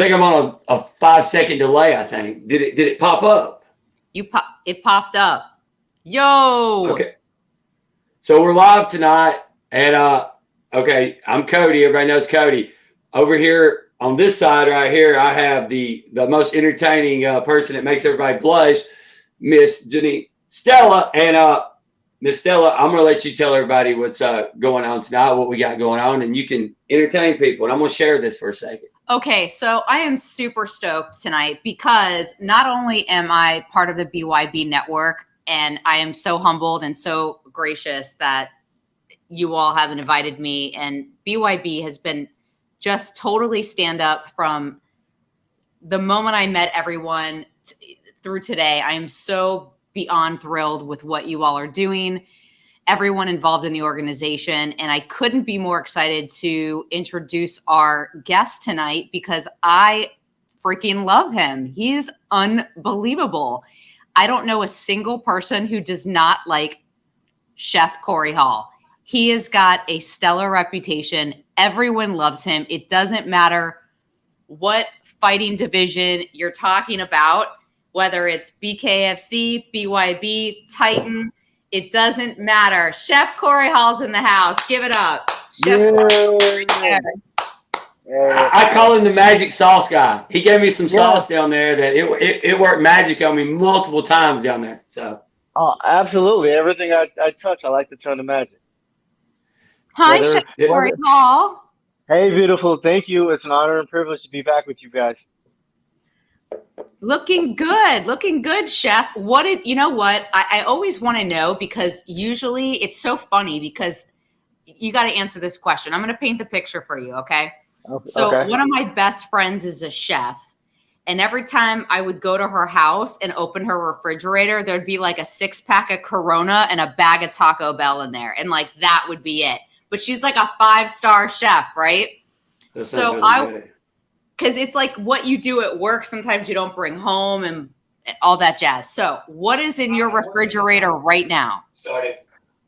think I'm on a 5-second delay, I think. Did it pop up? It popped up. Yo. Okay. So we're live tonight, and okay, I'm Cody. Everybody knows Cody. Over here on this side right here, I have the most entertaining person that makes everybody blush, Miss Jenny Stella. And Miss Stella, I'm gonna let you tell everybody what's going on tonight, what we got going on, and you can entertain people. And I'm gonna share this for a second. Okay, so I am super stoked tonight because not only am I part of the BYB network, and I am so humbled and so gracious that you all have invited me, and BYB has been just totally stand up from the moment I met everyone through today. I am so beyond thrilled with what you all are doing, everyone involved in the organization. And I couldn't be more excited to introduce our guest tonight because I freaking love him. He's unbelievable. I don't know a single person who does not like Chef Corey Hall. He has got a stellar reputation. Everyone loves him. It doesn't matter what fighting division you're talking about, whether it's BKFC, BYB, Titan, it doesn't matter. Chef Corey Hall's in the house. Give it up. Chef Corey. I call him the magic sauce guy. He gave me some sauce down there that it worked magic on me multiple times down there. So. Oh, absolutely. Everything I touch, I like to turn to magic. Hi, Chef Corey Hall. Hey, beautiful. Thank you. It's an honor and privilege to be back with you guys. Looking good, Chef. You know what? I always want to know because usually it's so funny because you got to answer this question. I'm going to paint the picture for you, okay? So one of my best friends is a chef. And every time I would go to her house and open her refrigerator, there'd be like a 6-pack of Corona and a bag of Taco Bell in there. And like, that would be it. But she's like a 5-star chef, right? Because it's like what you do at work, sometimes you don't bring home and all that jazz. So what is in your refrigerator right now?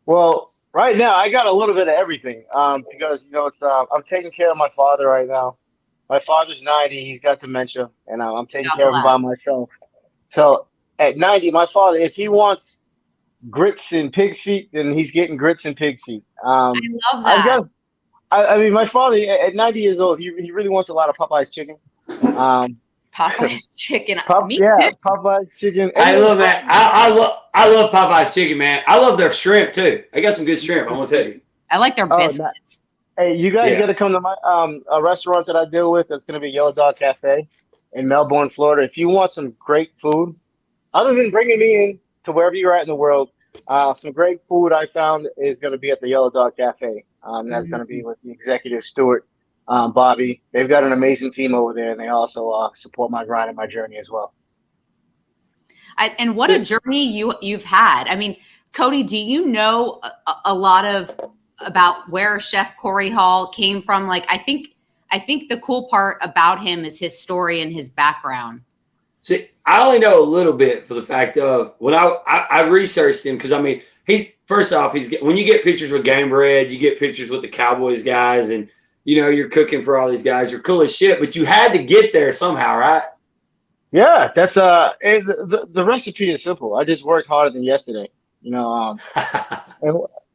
Well, right now I got a little bit of everything because, it's I'm taking care of my father right now. My father's 90. He's got dementia, and I'm taking care of him by myself. So at 90, my father, if he wants grits and pig's feet, then he's getting grits and pig's feet. I love that. I mean, my father at 90 years old, he really wants a lot of Popeye's chicken. Popeye's chicken. Me too. Popeye's chicken. I love that. I love Popeye's chicken, man. I love their shrimp too. They got some good shrimp. I'm gonna tell you. I like their biscuits. Hey, you guys got to come to my a restaurant that I deal with. That's going to be Yellow Dog Cafe in Melbourne, Florida. If you want some great food, other than bringing me in to wherever you're at in the world, some great food I found is going to be at the Yellow Dog Cafe. That's going to be with the executive Stuart, Bobby. They've got an amazing team over there, and they also support my grind and my journey as well. And what a journey you've had. I mean, Cody, do you know a lot about where Chef Corey Hall came from? Like, I think the cool part about him is his story and his background. See, I only know a little bit for the fact of when I researched him because I mean first off when you get pictures with Game Bread, you get pictures with the Cowboys guys, and you're cooking for all these guys. You're cool as shit, but you had to get there somehow, right? Yeah, that's the recipe is simple. I just worked harder than yesterday, and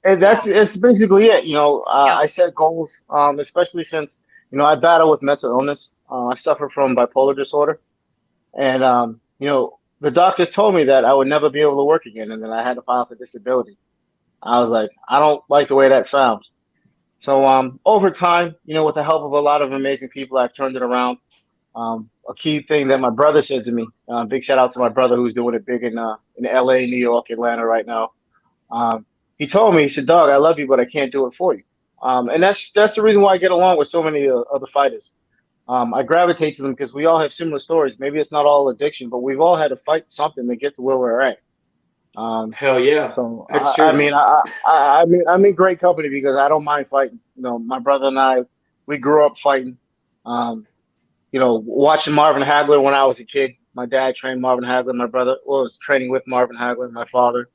it's basically it. I set goals, especially since I battle with mental illness. I suffer from bipolar disorder. And, the doctors told me that I would never be able to work again and that I had to file for disability. I was like, I don't like the way that sounds. So over time, with the help of a lot of amazing people, I've turned it around. A key thing that my brother said to me, big shout out to my brother who's doing it big in LA, New York, Atlanta right now. He told me, he said, "Dog, I love you, but I can't do it for you." And that's the reason why I get along with so many other fighters. I gravitate to them because we all have similar stories. Maybe it's not all addiction, but we've all had to fight something to get to where we're at. Hell yeah, so that's true. I mean, I'm in great company because I don't mind fighting. My brother and I, we grew up fighting. Watching Marvin Hagler when I was a kid. My dad trained Marvin Hagler. My brother was training with Marvin Hagler. My father.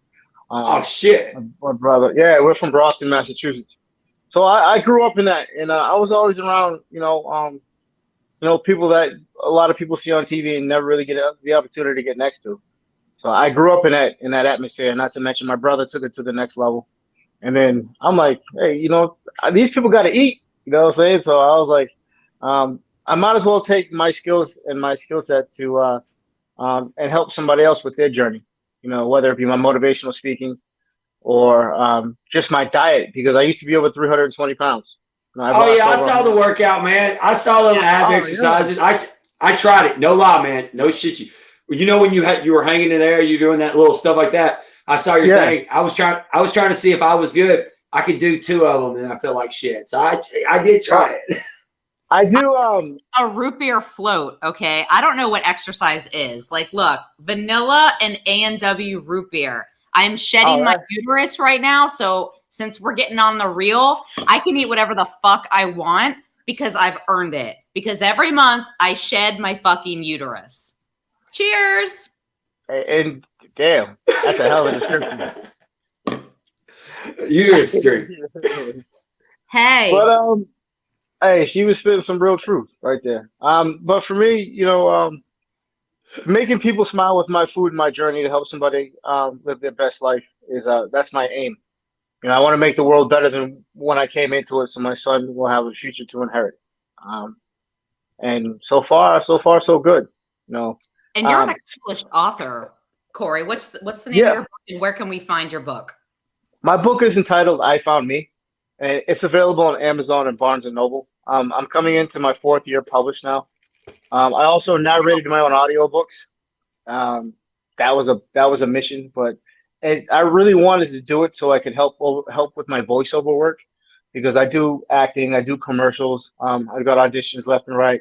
Oh shit! My brother. Yeah, we're from Brockton, Massachusetts. So I grew up in that, and I was always around, people that a lot of people see on TV and never really get the opportunity to get next to. So I grew up in that atmosphere. Not to mention my brother took it to the next level. And then I'm like, hey, these people got to eat. You know what I'm saying? So I was like, I might as well take my skills and my skill set to and help somebody else with their journey. Whether it be my motivational speaking or just my diet, because I used to be over 320 pounds. Oh yeah, I saw the workout, man. I saw them ab exercises. Yeah. I tried it. No lie, man. No shit. When you were hanging in there, you doing that little stuff like that. I saw your thing. I was trying to see if I was good. I could do 2 of them, and I felt like shit. So I did try it. I do a root beer float. Okay, I don't know what exercise is. Like, look, vanilla and A&W root beer. I am shedding my uterus right now, so since we're getting on the reel, I can eat whatever the fuck I want because I've earned it. Because every month I shed my fucking uterus. Cheers. And damn, that's a hell of a description. Uterus drink. Hey. But hey, she was spitting some real truth right there. But for me, making people smile with my food and my journey to help somebody live their best life is that's my aim. I want to make the world better than when I came into it, so my son will have a future to inherit. And so far, so good. And you're an accomplished author, Corey. What's the name of your book, and where can we find your book? My book is entitled "I Found Me," and it's available on Amazon and Barnes and Noble. I'm coming into my 4th year published now. I also narrated my own audiobooks. That was a mission, but I really wanted to do it so I could help with my voiceover work, because I do acting, I do commercials. I've got auditions left and right.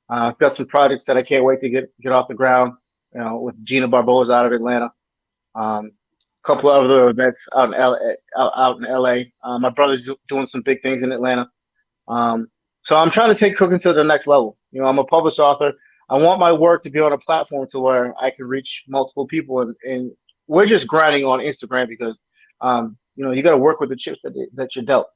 I've got some projects that I can't wait to get off the ground. With Gina Barboza out of Atlanta. A couple of other events out in LA. My brother's doing some big things in Atlanta. So I'm trying to take cooking to the next level. I'm a published author. I want my work to be on a platform to where I can reach multiple people, and we're just grinding on Instagram because, you got to work with the chips that you're dealt.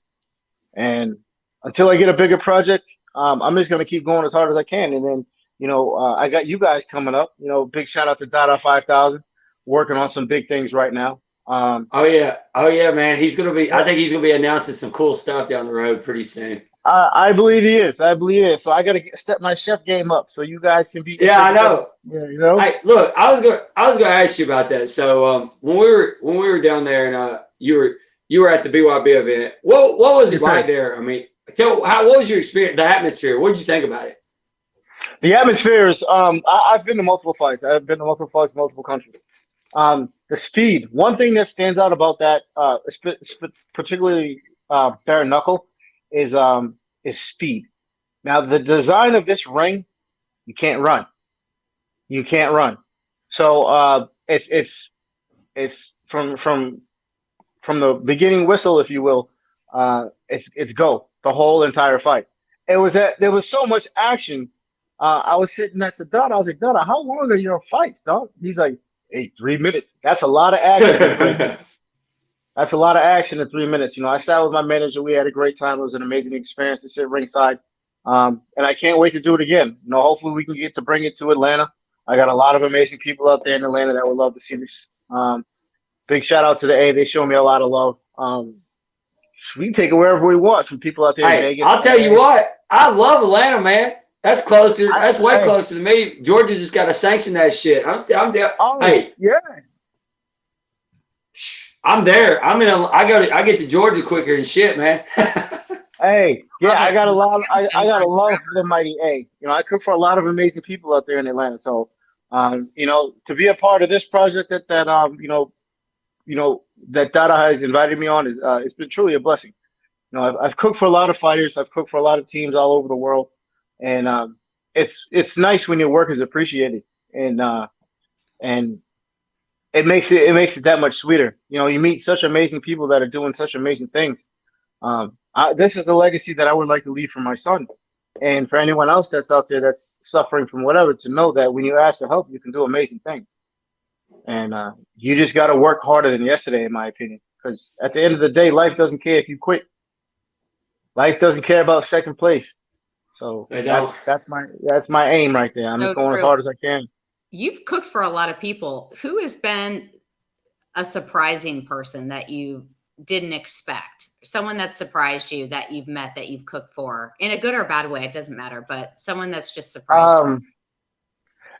And until I get a bigger project, I'm just going to keep going as hard as I can. And then, I got you guys coming up. Big shout out to Dada 5000, working on some big things right now. Oh yeah, man. He's gonna be. I think he's gonna be announcing some cool stuff down the road pretty soon. I believe he is. So I got to step my chef game up so you guys can be. Yeah, I know. Yeah, Hey, look, I was gonna ask you about that. So when we were down there and you were at the BYB event, what was it like there? I mean, what was your experience? The atmosphere. What did you think about it? The atmosphere is. I've been to multiple fights. I've been to multiple fights in multiple countries. The speed. One thing that stands out about that, particularly bare knuckle, is speed. Now the design of this ring, you can't run. You can't run. So it's from the beginning whistle, if you will. It's go the whole entire fight. There was so much action. I was sitting next to Dada. I was like, Dada, how long are your fights, dog? He's like, hey, 3 minutes. That's a lot of action in 3 minutes. That's a lot of action in 3 minutes. I sat with my manager. We had a great time. It was an amazing experience to sit ringside. And I can't wait to do it again. Hopefully we can get to bring it to Atlanta. I got a lot of amazing people out there in Atlanta that would love to see this. Big shout out to the A. They show me a lot of love. We can take it wherever we want. Some people out there in Vegas. I'll tell you what. I love Atlanta, man. That's closer. That's way closer to me. Georgia just got to sanction that shit. I'm there. Hey, yeah. I'm there. I get to Georgia quicker and shit, man. Hey, yeah, I got a love for the mighty A. I cook for a lot of amazing people out there in Atlanta. So, to be a part of this project that Dada has invited me on it's been truly a blessing. I've cooked for a lot of fighters. I've cooked for a lot of teams all over the world, and it's nice when your work is appreciated, and it makes it that much sweeter. You meet such amazing people that are doing such amazing things. This is the legacy that I would like to leave for my son, and for anyone else that's out there that's suffering from whatever, to know that when you ask for help, you can do amazing things. And you just got to work harder than yesterday, in my opinion, because at the end of the day, life doesn't care if you quit. Life doesn't care about second place. So They don't. that's my aim right there. I'm So just going as true. hard as I can. You've cooked for a lot of people. Who has been a surprising person that you didn't expect? Someone that surprised you that you've met that you've cooked for in a good or bad way, it doesn't matter, but someone that's just surprised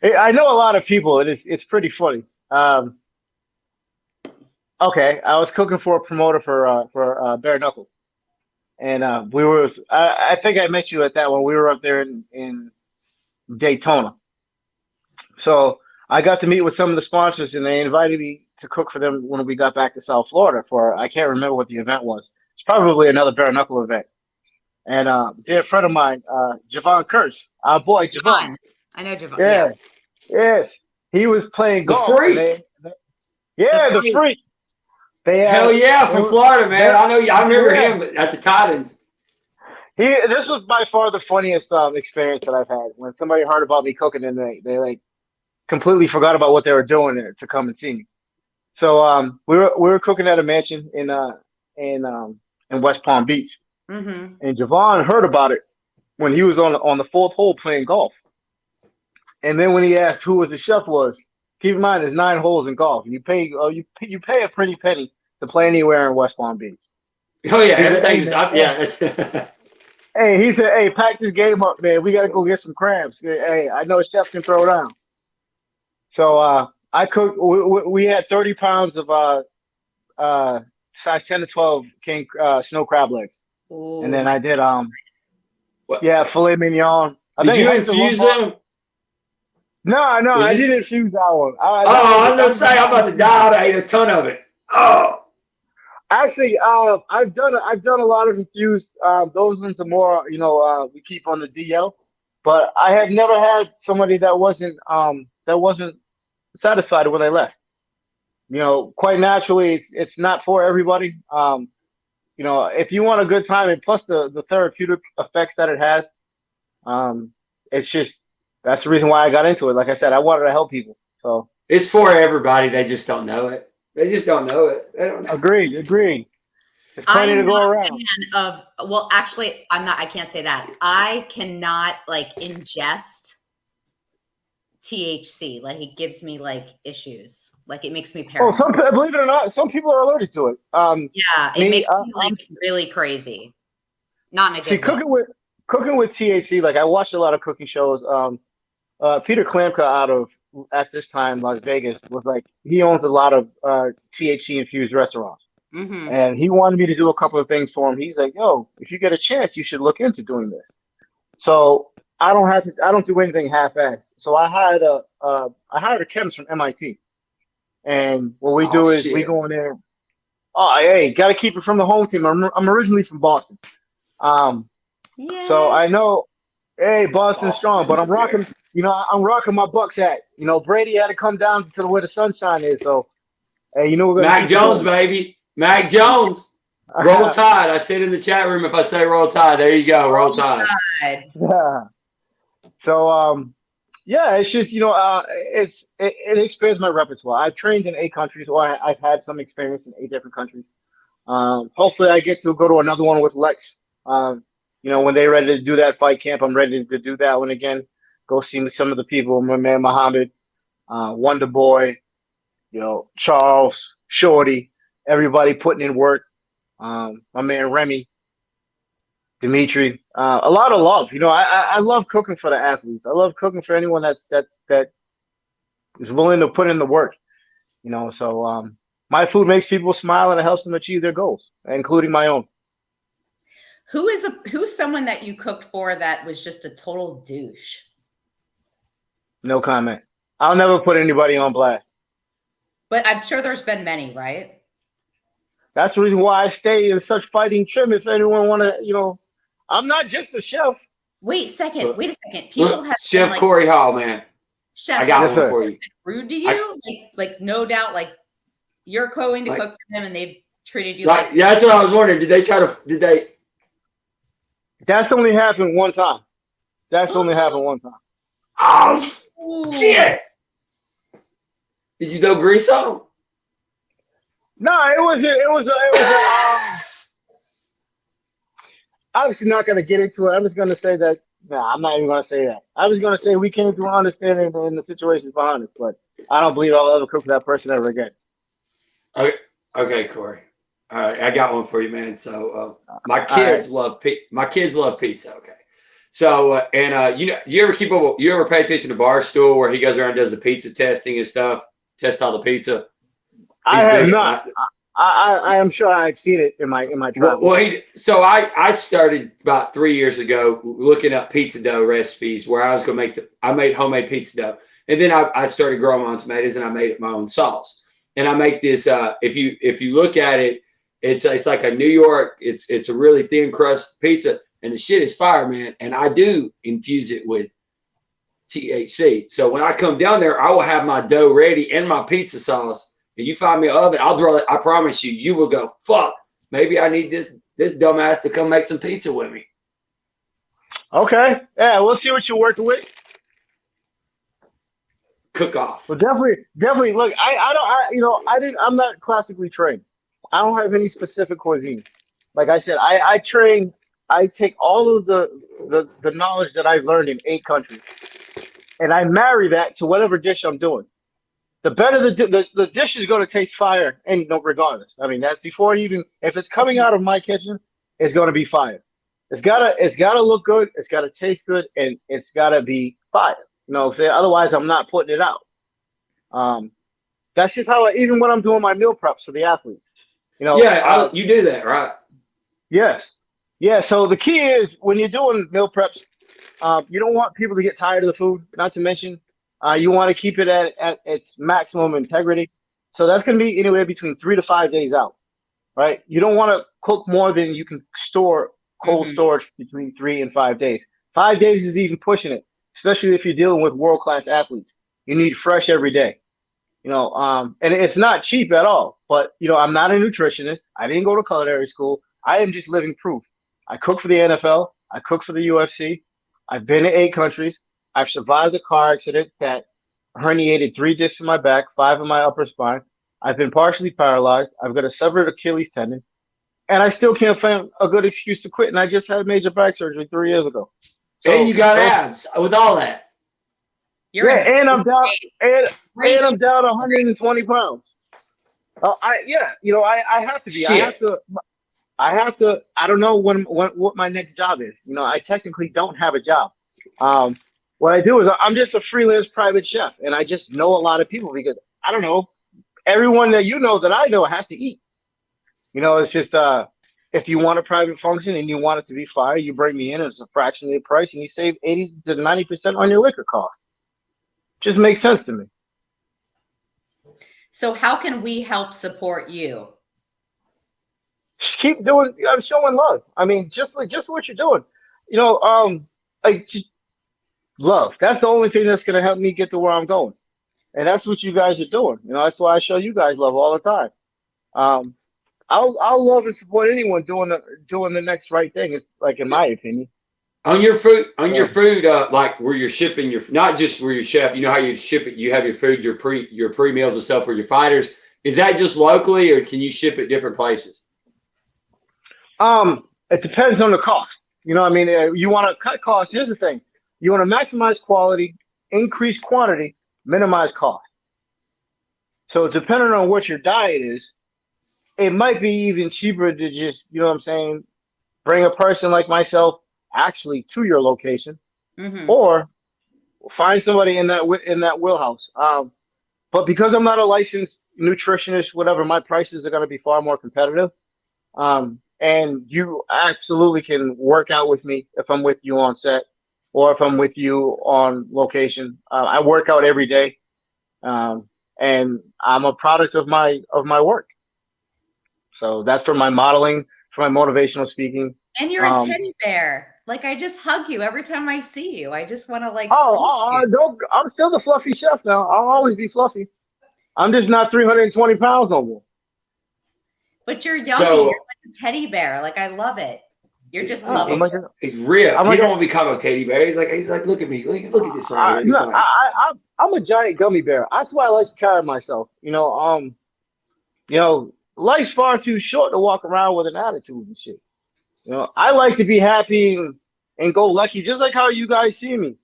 you. I know a lot of people. It's pretty funny. Okay, I was cooking for a promoter for Bare Knuckle, and we were. I think I met you at that one. We were up there in Daytona, so I got to meet with some of the sponsors, and they invited me to cook for them when we got back to South Florida. For I can't remember what the event was. It's probably another Bare Knuckle event. And dear friend of mine, Javon Kurtz, our boy Javon. I know Javon. Yeah. Yes, he was playing golf. The Freak. The Freak. Hell yeah, from Florida, man. I know. I remember him at the Titans. This was by far the funniest experience that I've had. When somebody heard about me cooking, and they like completely forgot about what they were doing there to come and see me. So we were cooking at a mansion in West Palm Beach, and Javon heard about it when he was on the fourth hole playing golf. And then when he asked who the chef was, keep in mind there's 9 holes in golf. You pay a pretty penny to play anywhere in West Palm Beach. Oh yeah, everything's up. Yeah. Hey, he said, "Hey, pack this game up, man. We gotta go get some crabs. Hey, I know a chef can throw down." So I cooked. We had 30 pounds of size 10 to 12 king snow crab legs, and then I did filet mignon. Did you infuse them? No, I didn't infuse that one. I was gonna say I'm about to die. I ate a ton of it. Oh, actually, I've done a lot of infused. Those ones are more, we keep on the DL. But I have never had somebody that wasn't satisfied when they left. Quite naturally, it's not for everybody. If you want a good time, and plus the therapeutic effects that it has, it's just. That's the reason why I got into it. Like I said, I wanted to help people. So it's for everybody. They just don't know it. They just don't know it. They don't know. Agreed. There's plenty to go around. Actually, I'm not. I can't say that. I cannot ingest THC. Like it gives me issues. Like it makes me paranoid. Believe it or not, some people are allergic to it. Yeah, it makes me really crazy. Not in a good way. Cooking with THC, I watched a lot of cooking shows. Peter Klamka at this time, Las Vegas, was he owns a lot of THC infused restaurants. And he wanted me to do a couple of things for him. He's like, yo, if you get a chance, you should look into doing this. So I don't do anything half-assed. So I hired a chemist from MIT. And what we do is we go in there. Oh, hey, got to keep it from the home team. I'm originally from Boston. Yeah. So I know, hey, Boston's strong, but I'm rocking my Bucks hat. Brady had to come down to where the sunshine is. So, hey, we're gonna Mac Jones, baby. Mac Jones. Roll Tide. I said in the chat room, if I say Roll Tide, there you go. Roll Tide. Yeah. So, it's just, it expands my repertoire. I've trained in 8 countries, or I've had some experience in 8 different countries. Hopefully I get to go to another one with Lex. When they're ready to do that fight camp, I'm ready to do that one again. Go see some of the people, my man Muhammad, Wonder Boy, Charles, Shorty, everybody putting in work. My man Remy, Dimitri, a lot of love. I love cooking for the athletes. I love cooking for anyone that is willing to put in the work. So my food makes people smile and it helps them achieve their goals, including my own. Who's someone that you cooked for that was just a total douche? No comment. I'll never put anybody on blast. But I'm sure there's been many, right? That's the reason why I stay in such fighting trim. If anyone want to, I'm not just a chef. Wait a second. People have Chef Corey Hall, man. Chef, I got one for you. Rude to you? No doubt, you're going to cook for them and they've treated you yeah, that's what I was wondering. Did they? That's only happened one time. Oh, shit. Did you throw grease on them? No, it was obviously not going to get into it. I'm just going to say that, Nah, I'm not even gonna say that. I was gonna say we came to an understanding in the situations behind us, but I don't believe I'll ever cook for that person ever again. Okay, okay, Corey. All right, I got one for you, man. So my All right. kids love pizza. Okay. So you ever you ever pay attention to Barstool where he goes around and does the pizza testing and stuff, test all the pizza. I He's have big. not. I am sure I've seen it in my travels. So I started about 3 years ago looking up pizza dough recipes where I was gonna I made homemade pizza dough, and then I started growing my own tomatoes and I made my own sauce. And I make this. If you look at it, it's like a New York. It's a really thin crust pizza, and the shit is fire, man. And I do infuse it with THC. So when I come down there, I will have my dough ready and my pizza sauce. If you find me an oven, I'll draw it. I promise you, you will go, fuck, maybe I need this dumbass to come make some pizza with me. Okay. Yeah, we'll see what you're working with. Cook off. Well, definitely. Look, I'm not classically trained. I don't have any specific cuisine. Like I said, I take all of the knowledge that I've learned in 8 countries, and I marry that to whatever dish I'm doing. The better the dish is going to taste fire, and regardless. I mean, that's before even if it's coming out of my kitchen, it's going to be fire. It's gotta look good. It's gotta taste good, and it's gotta be fire. Otherwise I'm not putting it out. That's just how even when I'm doing my meal preps for the athletes. You do that, right? Yes. Yeah. So the key is when you're doing meal preps, you don't want people to get tired of the food. Not to mention, you want to keep it at its maximum integrity. So that's going to be anywhere between 3 to 5 days out, right? You don't want to cook more than you can store cold storage between 3 and 5 days. 5 days is even pushing it, especially if you're dealing with world-class athletes. You need fresh every day. And it's not cheap at all. But, I'm not a nutritionist. I didn't go to culinary school. I am just living proof. I cook for the NFL. I cook for the UFC. I've been to 8 countries. I've survived a car accident that herniated 3 discs in my back, 5 in my upper spine. I've been partially paralyzed. I've got a severed Achilles tendon. And I still can't find a good excuse to quit. And I just had major back surgery 3 years ago. So, and you got abs with all that. And I'm down. And I'm down 120 pounds. I have to be. Shit. I have to. I don't know what my next job is. I technically don't have a job. What I do is I'm just a freelance private chef, and I just know a lot of people because I don't know everyone that that I know has to eat. It's just if you want a private function and you want it to be fire, you bring me in. And it's a fraction of the price, and you save 80 to 90% on your liquor cost. Just makes sense to me. So how can we help support you? Just keep doing. I'm showing love. I mean, just what you're doing. Love. That's the only thing that's going to help me get to where I'm going, and that's what you guys are doing. That's why I show you guys love all the time. I'll love and support anyone doing the next right thing. It's like, in my opinion. On your food, like where you're shipping not just where you chef, how you ship it, you have your food, your pre meals and stuff for your fighters. Is that just locally, or can you ship it different places? It depends on the cost. You want to cut costs. Here's the thing: you want to maximize quality, increase quantity, minimize cost. So depending on what your diet is, it might be even cheaper to just, bring a person like myself actually to your location, or find somebody in that wheelhouse. But because I'm not a licensed nutritionist, whatever, my prices are going to be far more competitive. And you absolutely can work out with me if I'm with you on set or if I'm with you on location. I work out every day, and I'm a product of my work. So that's for my modeling, for my motivational speaking. And you're a teddy bear. Like, I just hug you every time I see you. I just want to I'm still the fluffy chef now. I'll always be fluffy. I'm just not 320 pounds no more. But you're yummy. You're like a teddy bear. Like, I love it. You're just loving. He's real. You don't want to be called a teddy bear. He's like, look at me. Look at this. I'm a giant gummy bear. That's why I like to carry myself. Life's far too short to walk around with an attitude and shit. I like to be happy and and go lucky, just like how you guys see me.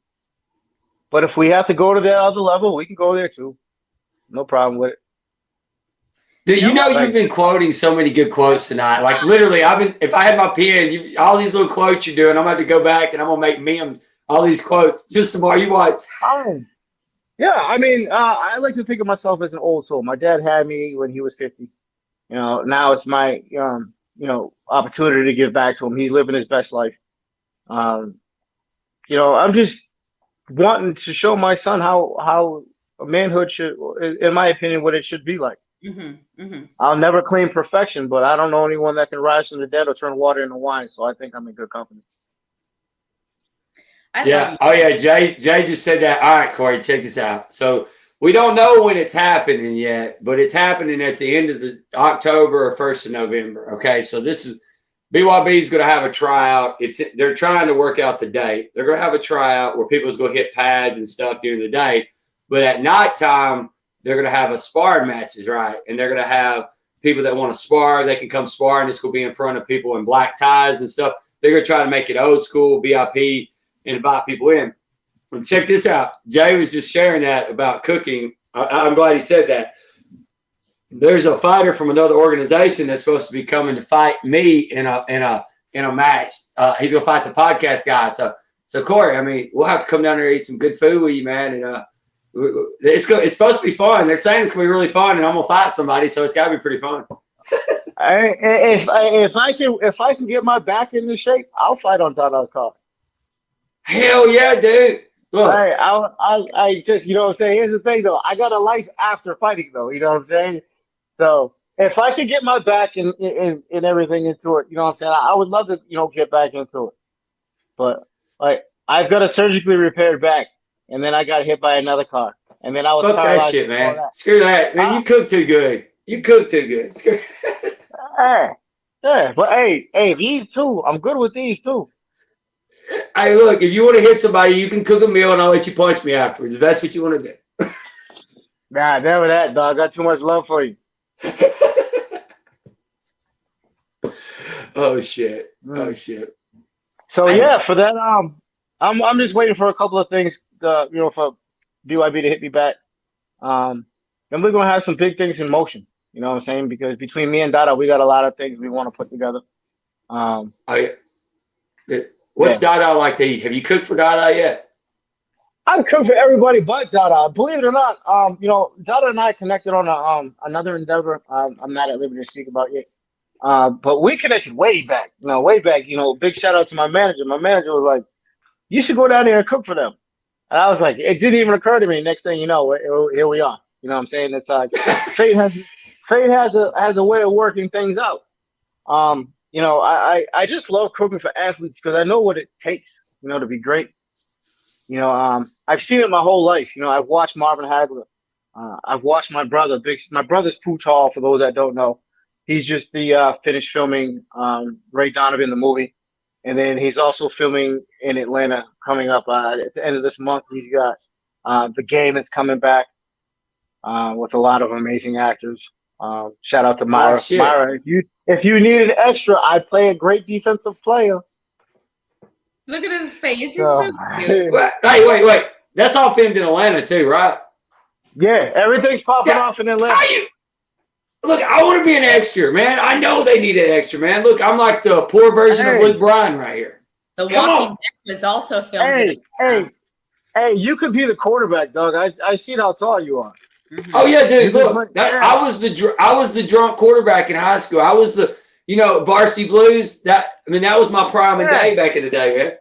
But if we have to go to that other level, we can go there too. No problem with it. Dude, you've been quoting so many good quotes tonight. Like literally, if I had my pen, all these little quotes you're doing, I'm going to go back and I'm going to make memes, all these quotes just tomorrow. You watch. Yeah, I mean, I like to think of myself as an old soul. My dad had me when he was 50. Now it's my, opportunity to give back to him. He's living his best life. I'm just wanting to show my son how manhood should, in my opinion, what it should be like. I'll never claim perfection, but I don't know anyone that can rise from the dead or turn water into wine. So I think I'm in good company. Jay just said that. All right, Corey, check this out. So we don't know when it's happening yet, but it's happening at the end of the October or 1st of November. Okay, so this is BYB is going to have a tryout. They're trying to work out the date. They're going to have a tryout where people's going to hit pads and stuff during the day, but at nighttime they're going to have a sparring matches, right? And they're going to have people that want to spar. They can come spar, and it's going to be in front of people in black ties and stuff. They're going to try to make it old school, VIP, and invite people in. And check this out. Jay was just sharing that about cooking. I'm glad he said that. There's a fighter from another organization that's supposed to be coming to fight me in a match. He's gonna fight the podcast guy. So Corey, I mean, we'll have to come down there and eat some good food with you, man. And it's supposed to be fun. They're saying it's gonna be really fun, and I'm gonna fight somebody, so it's gotta be pretty fun. If I can get my back into shape, I'll fight on Dada's card. Hell yeah, dude. Look. I just, what I'm saying? Here's the thing, though. I got a life after fighting, though. You know what I'm saying? So if I could get my back and everything into it, you know what I'm saying? I would love to, get back into it. But, I've got a surgically repaired back, and then I got hit by another car. And then I was fuck that shit, man. Screw that. Man, you cook too good. You cook too good. But, hey, these two, I'm good with these two. Hey, look, if you want to hit somebody, you can cook a meal and I'll let you punch me afterwards, if that's what you want to do. Nah, never that, dog. I got too much love for you. Oh, shit. Oh, shit. So, for that, I'm just waiting for a couple of things, for BYB to hit me back. Then we're going to have some big things in motion, you know what I'm saying? Because between me and Dada, we got a lot of things we want to put together. What's Dada like to eat? Have you cooked for Dada yet? I've cooked for everybody but Dada. Believe it or not, Dada and I connected on another endeavor. I'm not at liberty to speak about yet. But we connected way back. Big shout out to my manager. My manager was like, "You should go down there and cook for them." And I was like, it didn't even occur to me. Next thing you know, here we are. You know what I'm saying? It's like fate has a way of working things out. I just love cooking for athletes because I know what it takes, to be great. I've seen it my whole life. I've watched Marvin Hagler. I've watched my brother's Pooch Hall, for those that don't know. He's just finished filming Ray Donovan, the movie. And then he's also filming in Atlanta coming up at the end of this month. He's got The Game is coming back with a lot of amazing actors. Shout out to Myra. Oh, Myra, if you need an extra, I play a great defensive player. Look at his face. He's so cute. Hey, wait. That's all filmed in Atlanta too, right? Yeah, everything's popping off in Atlanta. Look, I want to be an extra, man. I know they need an extra, man. Look, I'm like the poor version of Luke Bryan right here. The Walking Dead was also filmed. Hey, you could be the quarterback, Doug. I see how tall you are. Mm-hmm. Oh yeah, dude. Look, I was the drunk quarterback in high school. I was the varsity blues. That was my prime and day back in the day, man.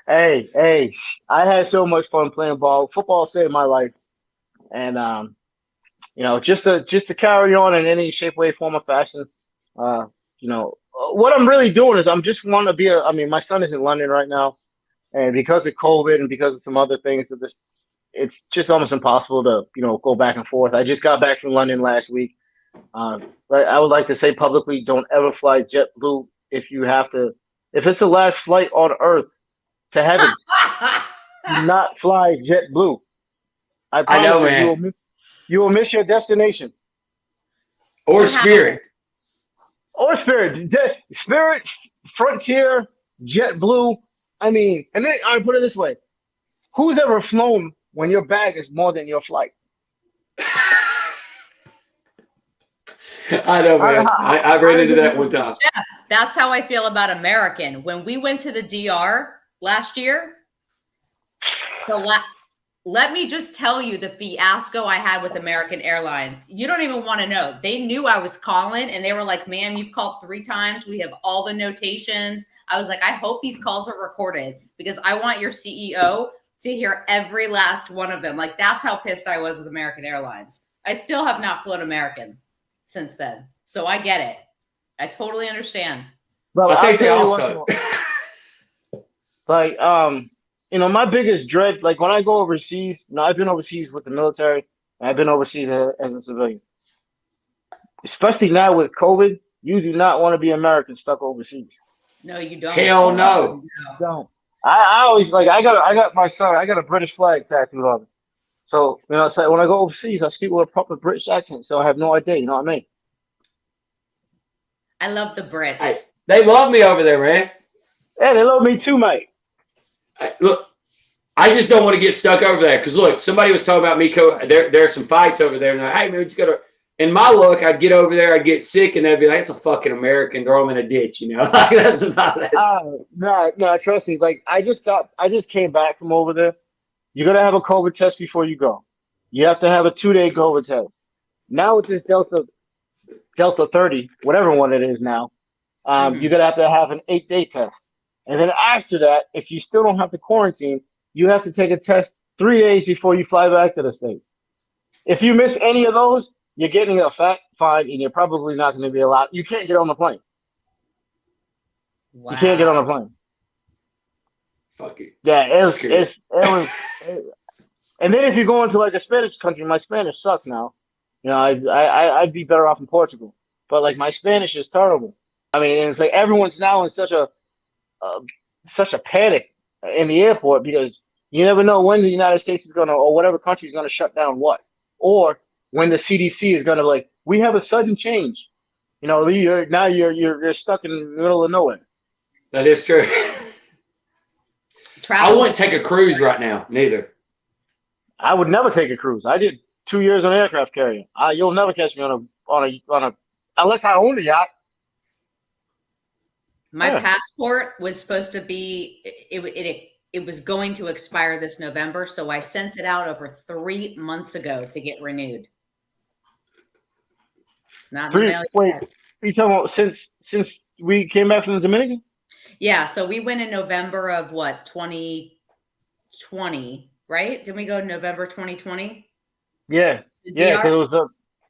Hey, I had so much fun playing ball. Football saved my life, and just to carry on in any shape, way, form, or fashion. What I'm really doing is I'm just want to be my son is in London right now, and because of COVID and because of some other things, it's just almost impossible to, go back and forth. I just got back from London last week. But I would like to say publicly, don't ever fly JetBlue if you have to. If it's the last flight on Earth to heaven, do not fly JetBlue. I promise you will miss your destination. Or Spirit. Or Spirit. Frontier, JetBlue. I mean, and then I put it this way: who's ever flown when your bag is more than your flight? I know, man. I ran into that one time. Yeah, that's how I feel about American. When we went to the DR last year, let me just tell you the fiasco I had with American Airlines. You don't even want to know. They knew I was calling and they were like, ma'am, you've called 3 times. We have all the notations. I was like, I hope these calls are recorded because I want your CEO to hear every last one of them. Like, that's how pissed I was with American Airlines. I still have not flown American since then. So I get it. I totally understand. But I think they also like you know, my biggest dread, like when I go overseas, you know, I've been overseas with the military, and I've been overseas as a civilian. Especially now with COVID, you do not want to be American stuck overseas. No, you don't. Hell no. You don't. I always like I got my son, I got a British flag tattooed on me. So, you know, it's like when I go overseas, I speak with a proper British accent, so I have no idea, you know what I mean? I love the Brits. Hey, they love me over there, man. Yeah, they love me too, mate. Look, I just don't want to get stuck over there because look, somebody was talking about me. There's some fights over there, and they're like, hey, man, we just go to. In my look, I'd get over there, I'd get sick, and they'd be like, "It's a fucking American. Throw them in a ditch," you know. Like that's about it. No, trust me. Like I just came back from over there. You gotta have a COVID test before you go. You have to have a 2-day COVID test. Now with this Delta 30, whatever one it is now, you're gonna have to have an 8-day test. And then after that, if you still don't have to quarantine, you have to take a test 3 days before you fly back to the States. If you miss any of those, you're getting a fat fine, and you're probably not going to be allowed. You can't get on the plane. Wow. You can't get on the plane. Fuck it. Yeah, it was. And then if you go into like a Spanish country, my Spanish sucks now. You know, I'd be better off in Portugal, but like my Spanish is terrible. I mean, it's like everyone's now in such a panic in the airport because you never know when the United States is gonna, or whatever country is gonna shut down what, or when the CDC is gonna like, we have a sudden change. You know, you're stuck in the middle of nowhere. That is true. I wouldn't take a cruise right now, neither. I would never take a cruise. I did 2 years on an aircraft carrier. You'll never catch me on a unless I own a yacht. My passport was supposed to be it was going to expire this November, so I sent it out over 3 months ago to get renewed. It's not in the mail wait, yet. Are you talking about since we came back from the Dominican? Yeah, so we went in November of what, 2020, right? Didn't we go November 2020? Yeah, because it was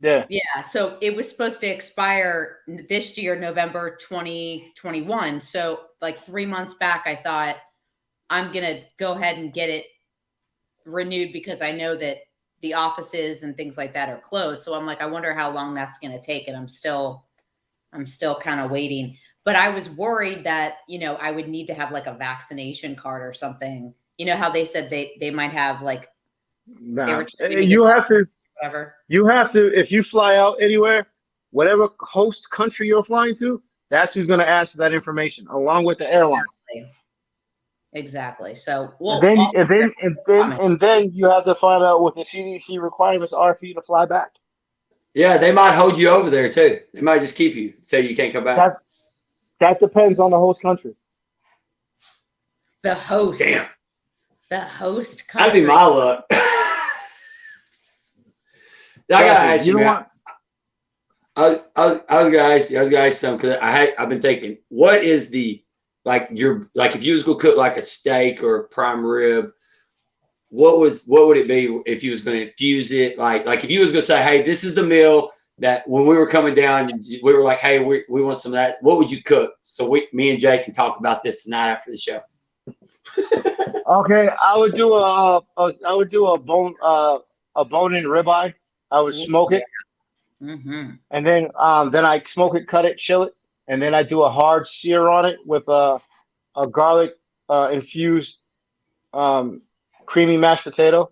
Yeah. So it was supposed to expire this year, November 2021. So like 3 months back, I thought I'm going to go ahead and get it renewed because I know that the offices and things like that are closed. So I'm like, I wonder how long that's going to take. And I'm still kind of waiting. But I was worried that, you know, I would need to have like a vaccination card or something. You know how they said they might have like, you have to. Whatever. You have to, if you fly out anywhere, whatever host country you're flying to, that's who's going to ask for that information, along with the airline. Exactly. So, then you have to find out what the CDC requirements are for you to fly back. Yeah, they might hold you over there too. They might just keep you, say you can't come back. That depends on the host country. The host. Damn. The host country. That'd be my luck. I gotta ask you, man. I was gonna ask you something because I've been thinking, what is the if you was gonna cook like a steak or a prime rib, what would it be if you was gonna infuse it? Like if you was gonna say, hey, this is the meal that when we were coming down, we were like, hey, we want some of that. What would you cook? So me and Jay can talk about this tonight after the show. Okay, I would do a bone-in ribeye. I would smoke it, and then I smoke it, cut it, chill it, and then I do a hard sear on it with a garlic infused creamy mashed potato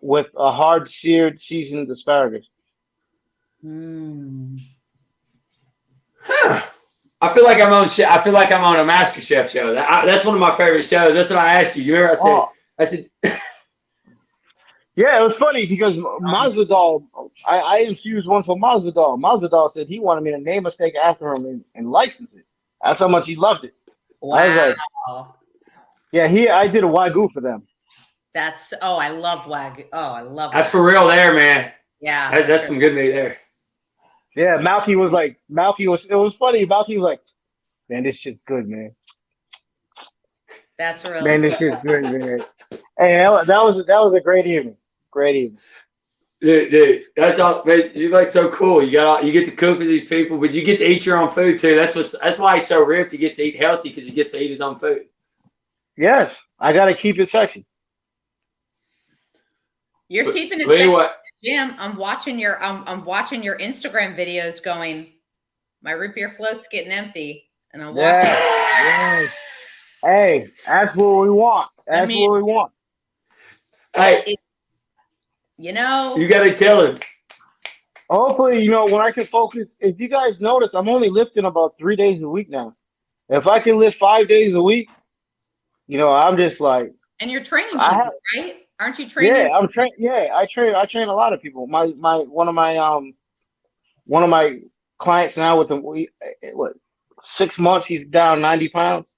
with a hard seared seasoned asparagus. Huh. I feel like I'm on. I feel like I'm on a Master Chef show. That's one of my favorite shows. That's what I asked you. You remember I said. Yeah, it was funny because Masvidal, I infused one for Masvidal. Masvidal said he wanted me to name a steak after him and license it. That's how much he loved it. Wow. I was like, yeah, I did a Wagyu for them. I love Wagyu. Oh, I love That's for real there, man. Yeah. That's some good meat there. Yeah, Malky was like, it was funny. Malky was like, man, this shit's good, man. That's really man, this shit's good, man. Hey, that was a great evening. Great evening. Dude, that's all. Man, you're like so cool. You get to cook for these people, but you get to eat your own food too. That's why he's so ripped. He gets to eat healthy because he gets to eat his own food. Yes, I gotta keep it sexy. You're keeping it sexy, anyway. Jim. I'm watching your Instagram videos. Going, my root beer float's getting empty, and I'm watching. Yes. Hey, that's what we want. That's what we want. Hey. You know, you got to tell him. Hopefully, when I can focus. If you guys notice, I'm only lifting about 3 days a week now. If I can lift 5 days a week, I'm just like. And you're training people, right? Aren't you training? Yeah, I'm trained. Yeah, I train a lot of people. One of my clients now with him, 6 months, he's down 90 pounds.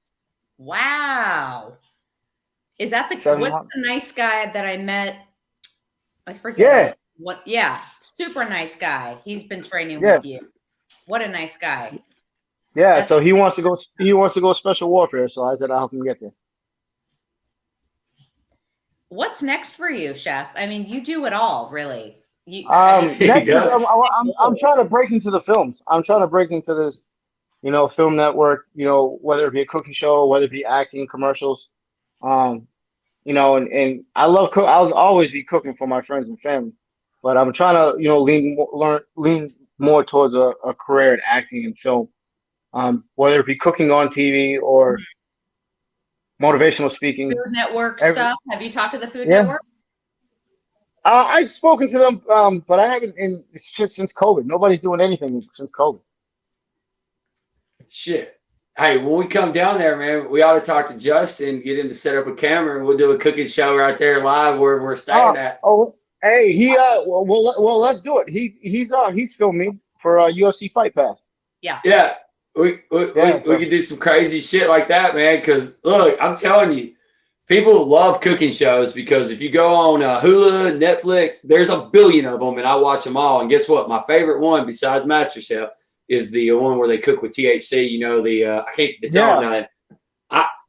Wow. Is that what's the nice guy that I met? I forget. Yeah. What? Yeah. Super nice guy. He's been training with you. What a nice guy. Yeah. So he wants to go special warfare. So I said I'll help him get there. What's next for you, Chef? I mean, you do it all, really. Next I'm trying to break into the films. I'm trying to break into this, film network. Whether it be a cooking show, whether it be acting, commercials. And I love cook. I'll always be cooking for my friends and family, but I'm trying to, lean more towards a career in acting and film, whether it be cooking on TV or motivational speaking. Food Network stuff. Have you talked to the Food Network? I've spoken to them, but I haven't since COVID. Nobody's doing anything since COVID. Shit. Hey, when we come down there, man, we ought to talk to Justin, get him to set up a camera, and we'll do a cooking show right there live where we're staying at. Oh, hey, well, let's do it. He's filming for UFC Fight Pass. Yeah. Yeah, we can do some crazy shit like that, man. Because look, I'm telling you, people love cooking shows because if you go on Hulu, Netflix, there's a billion of them, and I watch them all. And guess what? My favorite one besides MasterChef is the one where they cook with THC.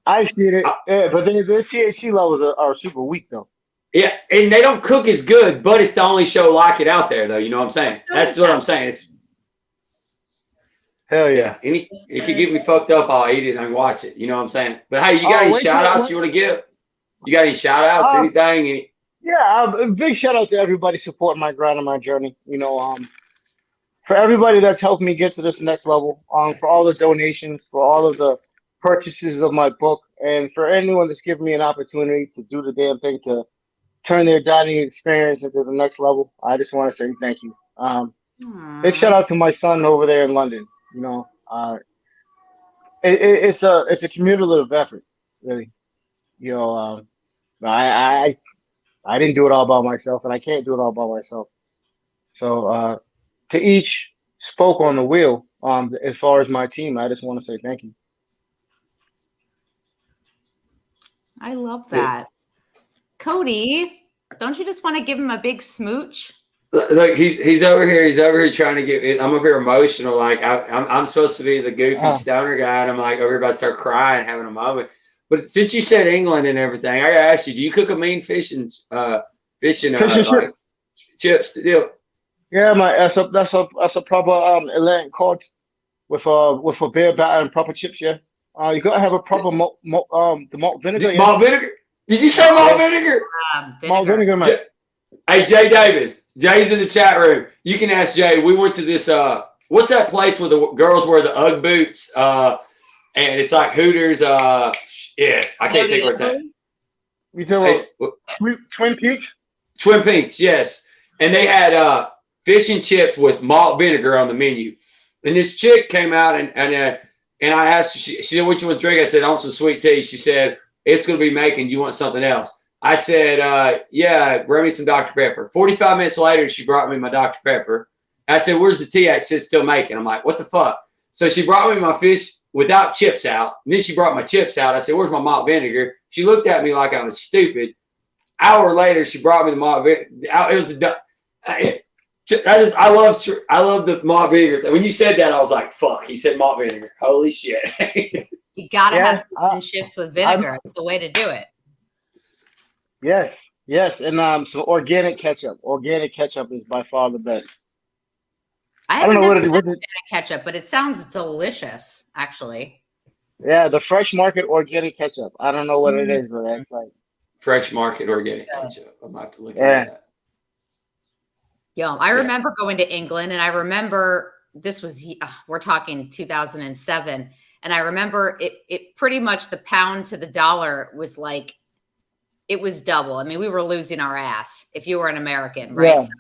I've seen it, but the THC levels are super weak though. Yeah, and they don't cook as good, but it's the only show like it out there, though. You know what I'm saying? That's what I'm saying. Hell yeah! It could get me fucked up. I'll eat it and watch it. You know what I'm saying? But hey, you got any shout outs you want to give? You got any shout outs? Anything? Yeah, a big shout out to everybody supporting my grind and my journey. For everybody that's helped me get to this next level, for all the donations, for all of the purchases of my book, and for anyone that's given me an opportunity to do the damn thing to turn their dining experience into the next level, I just want to say thank you. Big shout out to my son over there in London. It's a cumulative effort, really. I didn't do it all by myself, and I can't do it all by myself. So. To each spoke on the wheel, as far as my team, I just want to say thank you. I love that. Cody, don't you just want to give him a big smooch? Look, he's over here. He's over here trying to get. I'm over here emotional. Like I'm supposed to be the goofy stoner guy, and I'm like over here about to start crying, having a moment. But since you said England and everything, I gotta ask you: do you cook a mean fish and chips deal? Yeah, that's a proper Atlantic cod with a beer batter and proper chips. Yeah, you gotta have a proper malt vinegar. Malt vinegar? Did you say malt vinegar? Malt vinegar, man. Hey, Jay Davis. Jay's in the chat room. You can ask Jay. We went to this. What's that place where the girls wear the UGG boots? And it's like Hooters. I can't think of what's that. You talking about Twin Peaks? Twin Peaks, yes. And they had fish and chips with malt vinegar on the menu. And this chick came out and And I asked her, she said, what you want to drink? I said, I want some sweet tea. She said, it's going to be making. Do you want something else? I said, yeah, bring me some Dr. Pepper. 45 minutes later, she brought me my Dr. Pepper. I said, where's the tea at? She said, still making. I'm like, what the fuck? So she brought me my fish without chips out. And then she brought my chips out. I said, where's my malt vinegar? She looked at me like I was stupid. Hour later, she brought me the malt vinegar. It was I love the malt vinegar. When you said that, I was like, fuck. He said malt vinegar. Holy shit. You gotta have chips with vinegar. It's the way to do it. Yes, yes, and so organic ketchup. Organic ketchup is by far the best. I don't know what organic ketchup, but it sounds delicious, actually. Yeah, the Fresh Market organic ketchup. I don't know what it is, but that's like Fresh Market organic ketchup. I'm gonna have to look at that. Yeah, I remember going to England, and I remember this was we're talking 2007, and I remember it pretty much the pound to the dollar was like it was double. I mean, we were losing our ass if you were an American, right? Yeah. So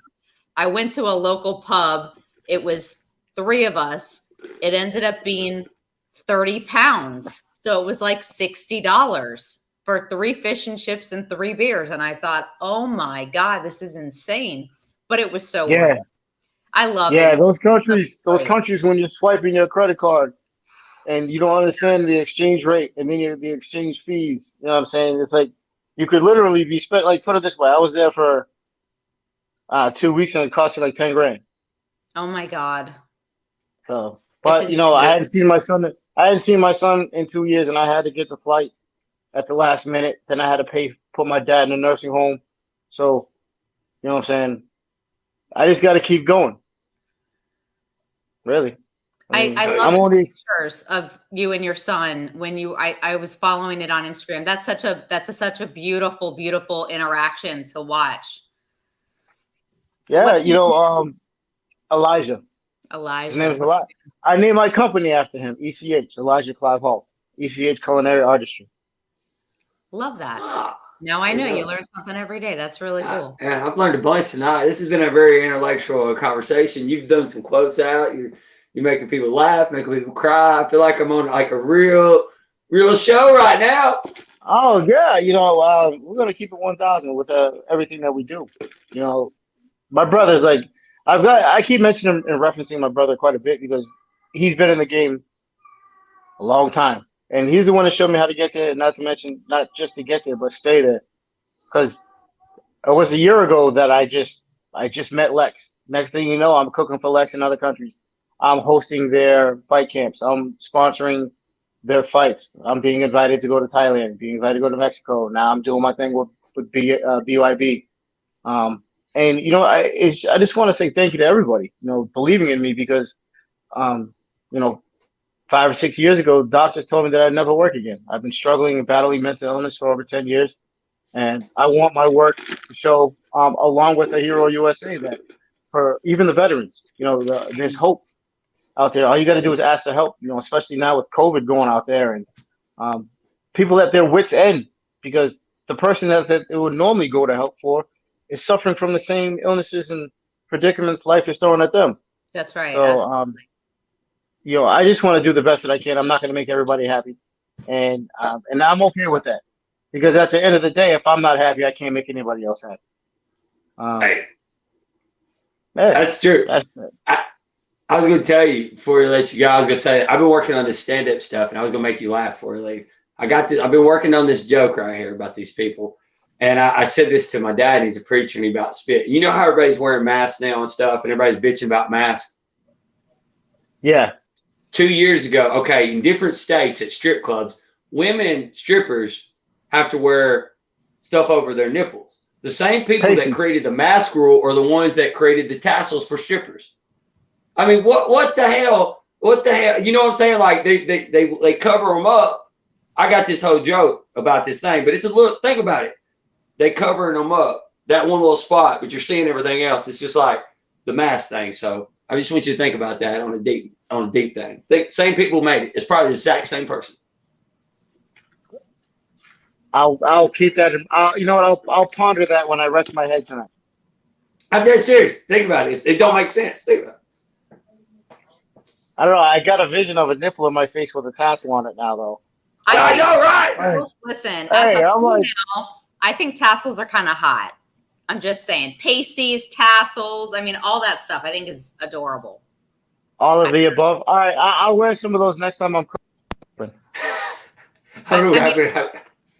I went to a local pub. It was 3 of us. It ended up being 30 pounds. So it was like $60 for 3 fish and chips and 3 beers. And I thought, oh my God, this is insane. But it was so worth it. I love it. Yeah, those countries, when you're swiping your credit card and you don't understand the exchange rate and then the exchange fees, you know what I'm saying? It's like you could literally be spent, like, put it this way. I was there for 2 weeks and it cost you like 10 grand. Oh my God. So, but you know, I hadn't seen my son in 2 years, and I had to get the flight at the last minute. Then I had to put my dad in a nursing home. So, you know what I'm saying? I just got to keep going. Really. I love the pictures of you and your son when I was following it on Instagram. That's such a beautiful, beautiful interaction to watch. Yeah, you know, Elijah. His name is Elijah. I named my company after him, ECH, Elijah Clive Hall, ECH Culinary Artistry. Love that. Now I know you learn something every day. That's really cool. Yeah, I've learned a bunch tonight. This has been a very intellectual conversation. You've done some quotes out. You're making people laugh, making people cry. I feel like I'm on like a real show right now. Oh yeah, you know, we're gonna keep it 1,000 with everything that we do. You know, my brother's like. I keep mentioning and referencing my brother quite a bit because he's been in the game a long time. And he's the one that showed me how to get there, not to mention, not just to get there, but stay there. Because it was a year ago that I just met Lex. Next thing you know, I'm cooking for Lex in other countries. I'm hosting their fight camps. I'm sponsoring their fights. I'm being invited to go to Thailand, being invited to go to Mexico. Now I'm doing my thing with BYB. And, you know, I just want to say thank you to everybody, you know, believing in me because, you know, 5 or 6 years ago, doctors told me that I'd never work again. I've been struggling and battling mental illness for over 10 years. And I want my work to show, along with the Hero USA, that for even the veterans, you know, there's hope out there. All you got to do is ask for help, you know, especially now with COVID going out there and people at their wits' end, because the person that they would normally go to help for is suffering from the same illnesses and predicaments life is throwing at them. That's right. So, you know, I just want to do the best that I can. I'm not going to make everybody happy, and I'm okay with that, because at the end of the day, if I'm not happy, I can't make anybody else happy. Hey, that's true. I was going to tell you before I let you go. I was going to say I've been working on this stand-up stuff, and I was going to make you laugh before you leave. I've been working on this joke right here about these people. And I said this to my dad, and he's a preacher, and he about spit. You know how everybody's wearing masks now and stuff, and everybody's bitching about masks? Yeah. 2 years ago, okay, in different states at strip clubs, women strippers have to wear stuff over their nipples. The same people that created the mask rule are the ones that created the tassels for strippers. I mean, what the hell? What the hell? You know what I'm saying? Like they cover them up. I got this whole joke about this thing, but it's a little, think about it. They covering them up, that one little spot, but you're seeing everything else. It's just like the mask thing. So I just want you to think about that on a deep thing. Same people made it. It's probably the exact same person. I'll keep that. You know what? I'll ponder that when I rest my head tonight. I'm dead serious. Think about it. It don't make sense. Think about it. I don't know. I got a vision of a nipple in my face with a tassel on it now, though. I know, right? Tassels, listen, as Hey, a I'm like, female, I think tassels are kind of hot. I'm just saying, pasties, tassels. I mean, all that stuff. I think is adorable. all of the above. All right, I'll wear some of those next time I'm cooking.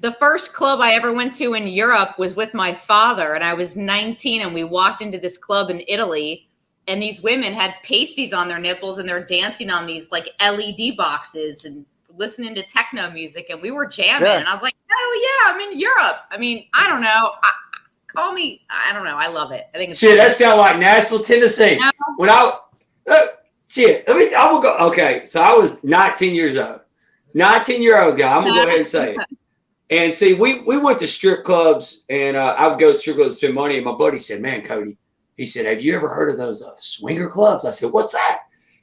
The first club I ever went to in Europe was with my father, and I was 19, and we walked into this club in Italy, and these women had pasties on their nipples, and they're dancing on these like LED boxes and listening to techno music, and we were jamming, and I was like, hell yeah, I'm in Europe. I mean, I don't know. Call me, I don't know. I love it. I think it's shit. That sounds like Nashville, Tennessee. No. When I will go. Okay, so I was 19 years old. 19-year-old guy. I'm gonna go ahead and say it. And see, we went to strip clubs, and I would go to strip clubs to spend money. And my buddy said, "Man, Cody," he said, "have you ever heard of those swinger clubs?" I said, "What's that?"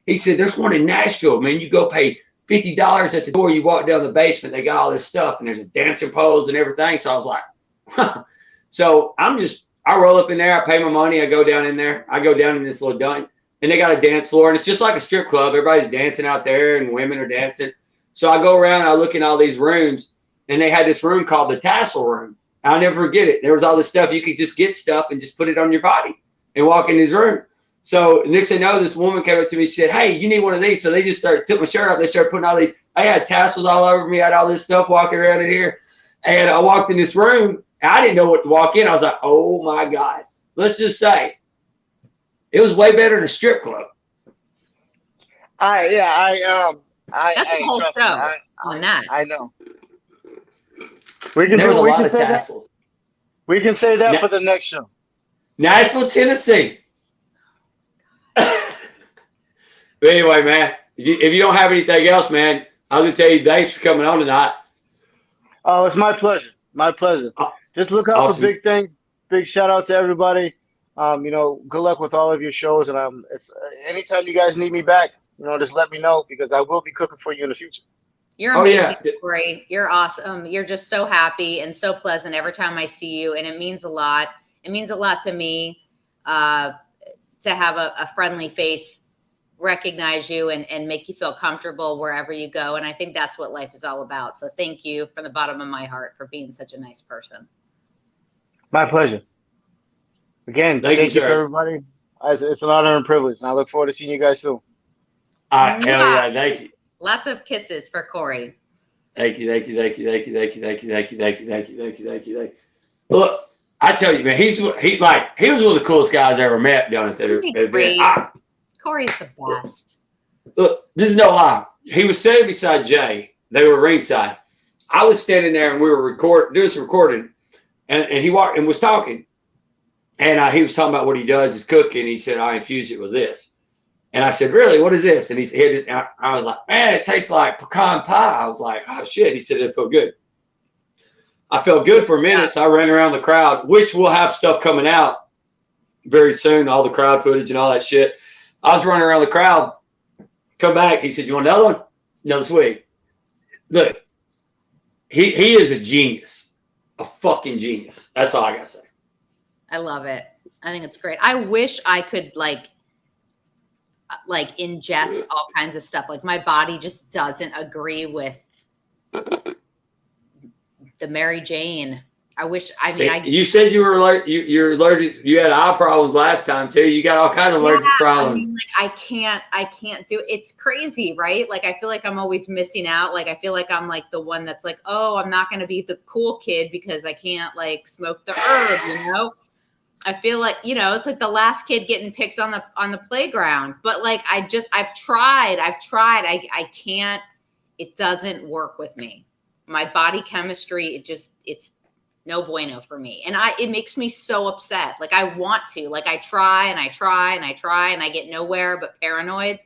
He said, "There's one in Nashville, man. You go pay $50 at the door. You walk down the basement. They got all this stuff, and there's a dancing poles and everything." So I was like, huh. So I roll up in there. I pay my money. I go down in there. I go down in this little dun, and they got a dance floor, and it's just like a strip club. Everybody's dancing out there, and women are dancing. So I go around. I look in all these rooms, and they had this room called the Tassel Room. I'll never forget it. There was all this stuff. You could just get stuff and just put it on your body and walk in this room. So next thing I know, this woman came up to me. She said, "Hey, you need one of these." So they just took my shirt off. They started putting all these. I had tassels all over me. I had all this stuff walking around in here. And I walked in this room. I didn't know what to walk in. I was like, oh, my God. Let's just say it was way better than a strip club. That's the whole show on that. I know. We can say that for the next show. Nashville, Tennessee. But anyway, man, if you don't have anything else, man, I was going to tell you thanks for coming on tonight. Oh, it's my pleasure. My pleasure. Just look out for big things. Big shout out to everybody. Good luck with all of your shows. And it's anytime you guys need me back, just let me know because I will be cooking for you in the future. You're amazing, Corey. You're awesome. You're just so happy and so pleasant every time I see you. And it means a lot. It means a lot to me to have a friendly face recognize you and make you feel comfortable wherever you go. And I think that's what life is all about. So thank you from the bottom of my heart for being such a nice person. My pleasure. Again, thank you for everybody. It's an honor and privilege. And I look forward to seeing you guys soon. All right. Hell yeah. Thank you. Lots of kisses for Corey. Thank you. Look, I tell you, man, he was one of the coolest guys I ever met down at there. Corey's the best. Look, this is no lie. He was sitting beside Jay. They were ringside. I was standing there and we were doing some recording, and he walked and was talking, and he was talking about what he does is cooking. He said, "I infuse it with this," and I said, "Really? What is this?" And he said, "I was like, man, it tastes like pecan pie." I was like, "Oh shit!" He said, "It felt good." I felt good for a minute, so I ran around the crowd, which we'll have stuff coming out very soon, all the crowd footage and all that shit. I was running around the crowd, come back. He said, "You want another one?" Another sweet. Look, he is a genius, a fucking genius. That's all I got to say. I love it. I think it's great. I wish I could like ingest all kinds of stuff. Like my body just doesn't agree with the Mary Jane. I wish. You said you were allergic. You're allergic. You had eye problems last time too. You got all kinds of allergic problems. I can't do it. It's crazy, right? Like I feel like I'm always missing out. Like I feel like I'm like the one that's like, oh, I'm not going to be the cool kid because I can't like smoke the herb. I feel like it's like the last kid getting picked on the playground. But like I've tried. I can't. It doesn't work with me. My body chemistry. It's no bueno for me. And it makes me so upset. Like I want to, like I try and I get nowhere but paranoid.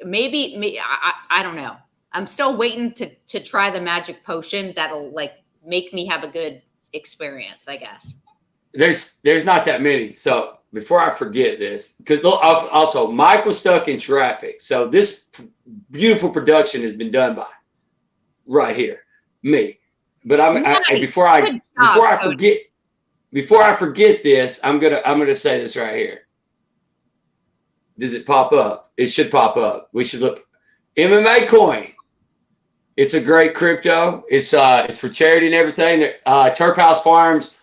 Maybe I don't know. I'm still waiting to try the magic potion that'll like make me have a good experience, I guess. There's not that many. So before I forget this, because also Mike was stuck in traffic. So this beautiful production has been done by right here. Me, but before I forget this, I'm gonna say this right here. does it pop up? It should pop up. We should look. MMAcoin. It's a great crypto. It's for charity and everything. Terphouse Farmz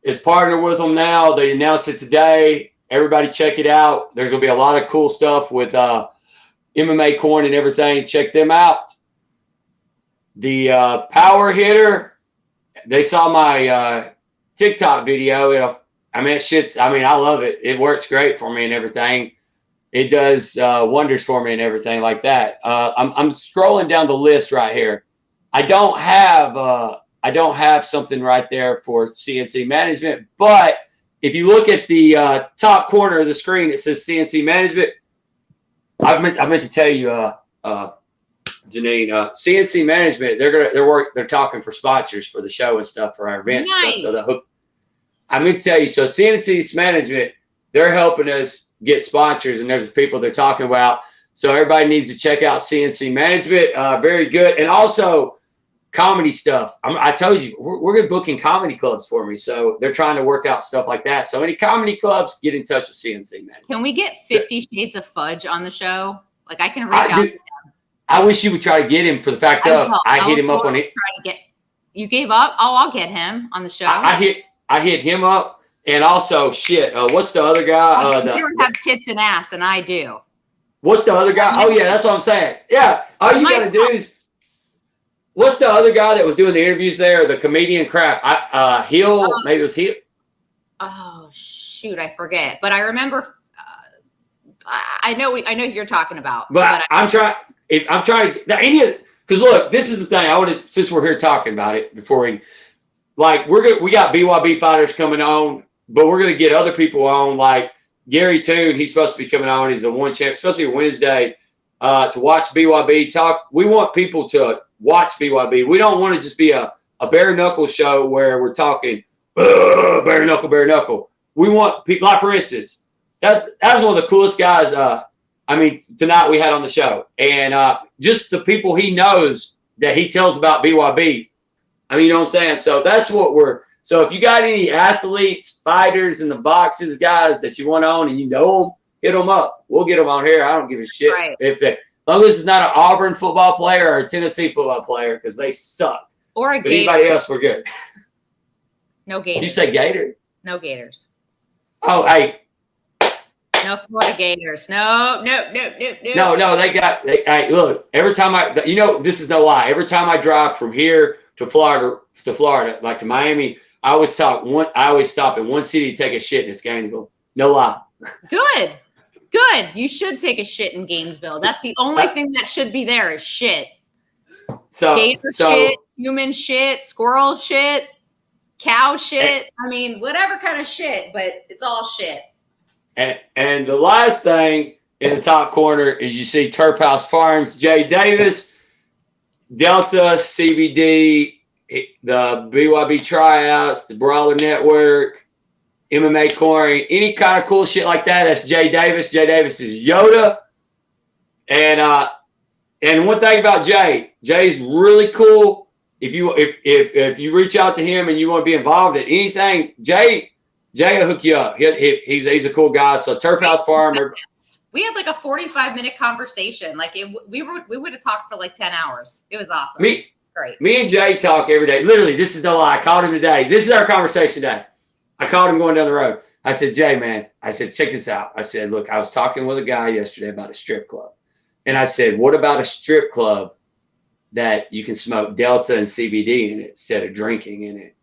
is partnered with them now. They announced it today. Everybody check it out. There's going to be a lot of cool stuff with MMAcoin and everything. Check them out. The PowerHitter, they saw my TikTok video. I mean, I love it. It works great for me and everything. It does wonders for me and everything like that. I'm scrolling down the list right here. I don't have something right there for CNC management, but if you look at the top corner of the screen, it says CNC management. I meant to tell you, Janine, CNC management. They're talking for sponsors for the show and stuff for our events. Nice. So I meant to tell you. So CNC management, they're helping us get sponsors, and there's the people they're talking about. So everybody needs to check out CNC management. Very good, and also comedy stuff. I told you we're good booking comedy clubs for me, so they're trying to work out stuff like that. So any comedy clubs, get in touch with CNC management. Can we get 50 Shades of Fudge on the show? Like I can reach out to him. I wish you would try to get him for the fact of I hit him up on it. You gave up? Oh, I'll get him on the show. I hit him up. And also, shit, what's the other guy? You don't have tits and ass, and I do. What's the other guy? Oh, yeah, that's what I'm saying. Yeah, all you got to do is, what's the other guy that was doing the interviews there, the comedian crap? Maybe it was Hill. Oh, shoot, I forget. But I remember, I know who you're talking about. But I'm trying because look, this is the thing. Since we're here talking about it before we got BYB fighters coming on. But we're going to get other people on, like Gary Toon. He's supposed to be coming on. He's a one champ. It's supposed to be Wednesday to watch BYB talk. We want people to watch BYB. We don't want to just be a bare knuckle show where we're talking bare knuckle. We want people, like for instance, that was one of the coolest guys. Tonight we had on the show, and just the people he knows that he tells about BYB. You know what I'm saying? So that's what So if you got any athletes, fighters in the boxes, guys that you want on and you know them, hit them up. We'll get them on here. I don't give a shit. Right. As long as it's not an Auburn football player or a Tennessee football player, because they suck. Or a But Gator. anybody else, we're good. No Gators. Did you say Gator? No Gators. Oh, hey. No Florida Gators. No. No, hey, look, every time this is no lie. Every time I drive from here to Florida, like to Miami, I always stop in one city to take a shit, and it's Gainesville. No lie. Good. You should take a shit in Gainesville. That's the only thing that should be there is shit. Gator shit, human shit, squirrel shit, cow shit. Whatever kind of shit, but it's all shit. And the last thing in the top corner is you see Terphouse Farmz, Jay Davis, Delta, CBD, the BYB tryouts, the Brawler Network, MMAcoin, any kind of cool shit like that. That's Jay Davis. Jay Davis is Yoda. And one thing about Jay's really cool. If you reach out to him and you want to be involved in anything, Jay will hook you up. He's a cool guy. So Terphouse Farmz. We had like a 45-minute conversation. We would have talked for like 10 hours. It was awesome. Great. Me and Jay talk every day. Literally, this is no lie. I called him today. This is our conversation today. I called him going down the road. I said, Jay, man, check this out. I said, look, I was talking with a guy yesterday about a strip club. And I said, what about a strip club that you can smoke Delta and CBD in it instead of drinking in it?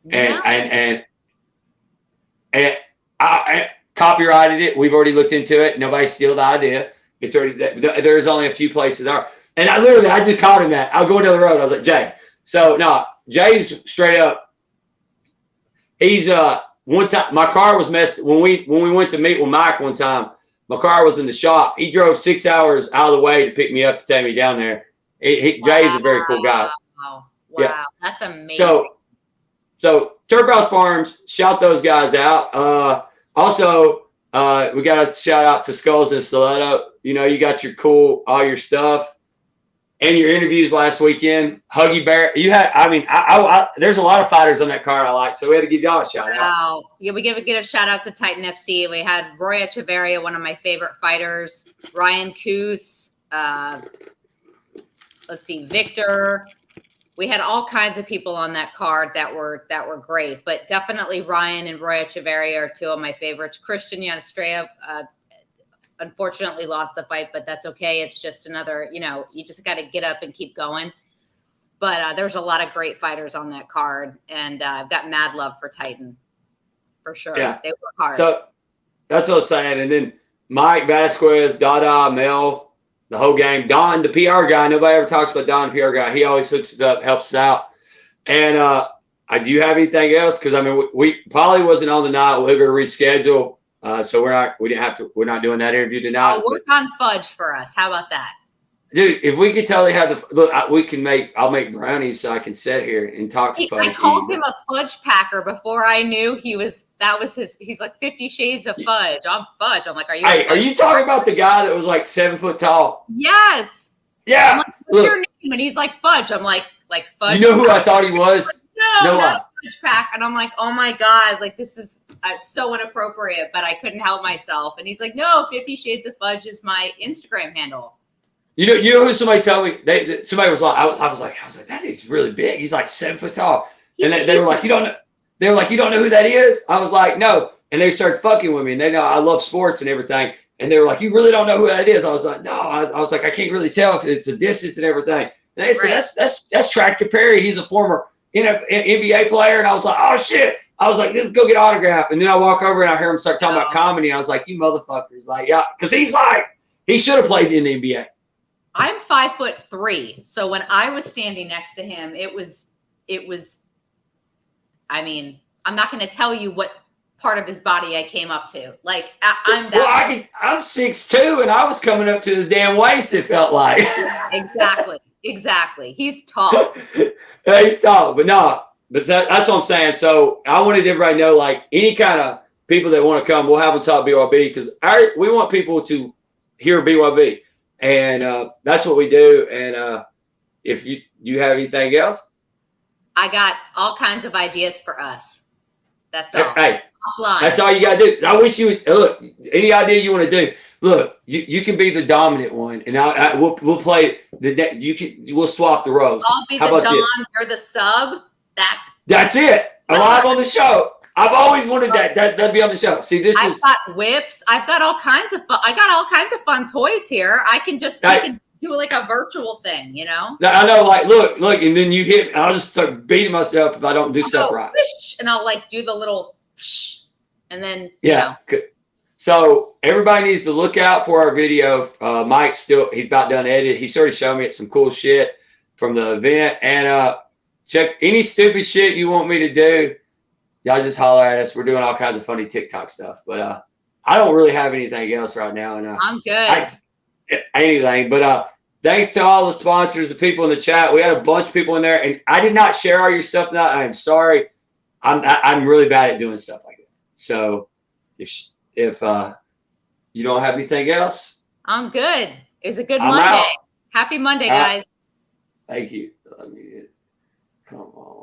And I copyrighted it. We've already looked into it. Nobody steal the idea. It's already there's only a few places there. And I just called him that. I'll go down the road. I was like, Jay. So no, Jay's straight up. He's one time my car was messed when we went to meet with Mike one time. My car was in the shop. He drove 6 hours out of the way to pick me up to take me down there. Jay's a very cool guy. Wow, yeah. That's amazing. So Terphouse Farmz, shout those guys out. Also, we got to shout out to Skulls and Stiletto. You got all your stuff. and your interviews last weekend. Huggy Bear, you had. I mean, there's a lot of fighters on that card I like, so we had to give y'all a shout out. Oh, yeah, we give a shout out to Titan FC. We had Roy Echeverria, one of my favorite fighters. Ryan Coos. Let's see, Victor. We had all kinds of people on that card that were great, but definitely Ryan and Roy Echeverria are two of my favorites. Christian Yanastra, unfortunately lost the fight, but that's okay. It's just another, you just got to get up and keep going. But there's a lot of great fighters on that card, and I've got mad love for Titan, for sure. Yeah. They work hard. So that's what I was saying. And then Mike Vasquez, Dada, Mel, the whole game. Don, the PR guy. Nobody ever talks about Don, the PR guy. He always hooks us up, helps us out. And do you have anything else? Because I mean, we probably wasn't on tonight. We're going to reschedule. So we're not doing that interview tonight. I'll work on fudge for us. How about that? Dude, if we could totally have I'll make brownies so I can sit here and talk to fudge. I called him a fudge packer before I knew he's like 50 Shades of Fudge. I'm fudge. I'm like, are you talking about the guy that was like 7 foot tall? Yes. Yeah. I'm like, what's your name? And he's like, Fudge. I'm like Fudge. You know who I thought he was? No, not a fudge pack. And I'm like, oh my God, like this is so inappropriate, but I couldn't help myself. And he's like, no, 50 Shades of Fudge is my Instagram handle. You know who somebody told me? Somebody was like, I was like, that is really big. He's like 7 foot tall. And they were like, you don't know. They were like, you don't know who that is? I was like, no. And they started fucking with me. And they know I love sports and everything. And they were like, you really don't know who that is? I was like, no. I was like, I can't really tell if it's a distance and everything. And they said, that's Tractor Perry. He's a former NBA player. And I was like, oh shit. I was like, let's go get autograph. And then I walk over and I hear him start talking about comedy. I was like, you motherfuckers. Like, yeah. Because he should have played in the NBA. I'm 5'3", so when I was standing next to him, it was. I mean, I'm not going to tell you what part of his body I came up to. Like I'm that. Well, I'm 6'2", and I was coming up to his damn waist. It felt like. Yeah, exactly. He's tall. Yeah, he's tall, but no. But that's what I'm saying. So I wanted everybody to know, like, any kind of people that want to come, we'll have them talk BYB because we want people to hear BYB. And that's what we do. And if you have anything else, I got all kinds of ideas for us. That's all. Hey, offline. That's all you gotta do. I wish you would look. Any idea you want to do? Look, you can be the dominant one, and we'll play we'll swap the roles. I'll be the dom. You're the sub. That's it. Alive on the show. I've always wanted that'd be on the show. See, I've got whips. I've got all kinds of fun. I got all kinds of fun toys here. We can do like a virtual thing, I know, like look, and then you hit. And I'll just start beating myself if I don't do stuff right. And I'll like do the little, and then So everybody needs to look out for our video. Mike's he's about done edited. He's already showed me some cool shit from the event, and check any stupid shit you want me to do. Y'all just holler at us. We're doing all kinds of funny TikTok stuff, but I don't really have anything else right now. And I'm good. Anything, but thanks to all the sponsors, the people in the chat. We had a bunch of people in there, and I did not share all your stuff. Now I am sorry. I'm really bad at doing stuff like that. So if you don't have anything else, I'm good. It's a good Monday. Out. Happy Monday, guys. Thank you. Come on.